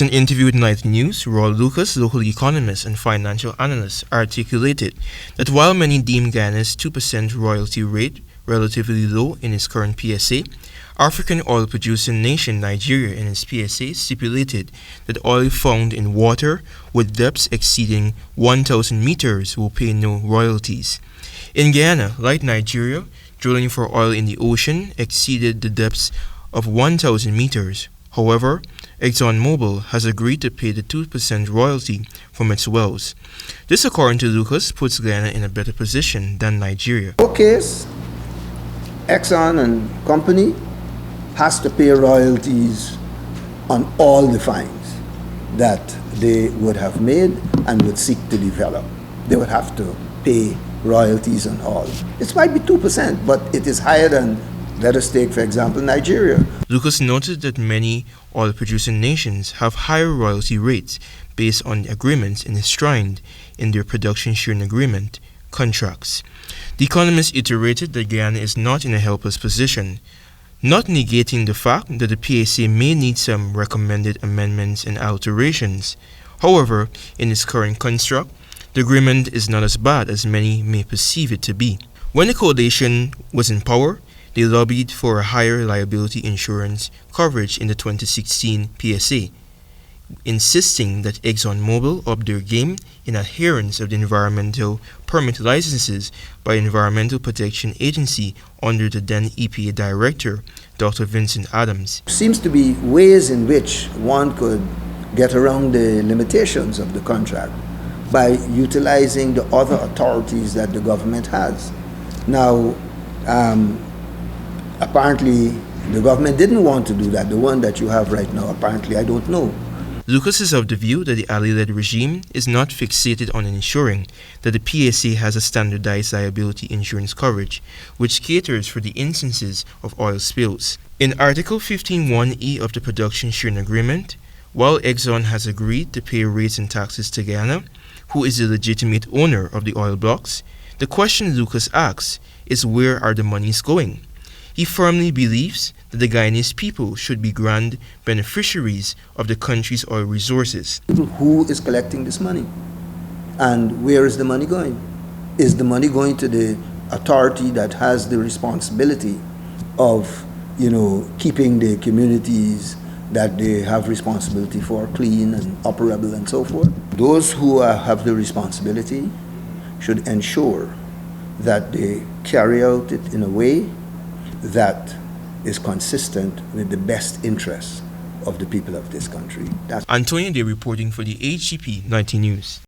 In an interview with Night News, Rawle local economist and financial analyst, articulated that while many deem Guyana's 2% royalty rate relatively low in its current PSA, African oil-producing nation Nigeria in its PSA stipulated that oil found in water with depths exceeding 1,000 meters will pay no royalties. In Guyana, like Nigeria, drilling for oil in the ocean exceeded the depths of 1,000 meters. However, Exxon Mobil has agreed to pay the 2% royalty from its wells. This, according to Lucas, puts Guyana in a better position than Nigeria. In our case, Exxon and company has to pay royalties on all the finds that they would have made and would seek to develop. They would have to pay royalties on all. It might be 2%, but it is higher than, let us take, for example, Nigeria. Lucas noted that many oil-producing nations have higher royalty rates based on agreements enshrined in their production sharing agreement contracts. The Economist iterated that Guyana is not in a helpless position, not negating the fact that the PSA may need some recommended amendments and alterations. However, in its current construct, the agreement is not as bad as many may perceive it to be. When the coalition was in power, they lobbied for a higher liability insurance coverage in the 2016 PSA, insisting that Exxon Mobil up their game in adherence of the environmental permit licenses by Environmental Protection Agency under the then EPA Director, Dr. Vincent Adams. Seems to be ways in which one could get around the limitations of the contract by utilizing the other authorities that the government has. Now, apparently, the government didn't want to do that. The one that you have right now, apparently, I don't know. Lucas is of the view that the Ali-led regime is not fixated on ensuring that the PSA has a standardized liability insurance coverage, which caters for the instances of oil spills. In Article 15.1e of the Production Sharing Agreement, while Exxon has agreed to pay rates and taxes to Guyana, who is the legitimate owner of the oil blocks, the question Lucas asks is where are the monies going? He firmly believes that the Guyanese people should be grand beneficiaries of the country's oil resources. Who is collecting this money? And where is the money going? Is the money going to the authority that has the responsibility of, keeping the communities that they have responsibility for clean and operable and so forth? Those who have the responsibility should ensure that they carry out it in a way that is consistent with the best interests of the people of this country. Antonio Dey reporting for the HGP 90 News.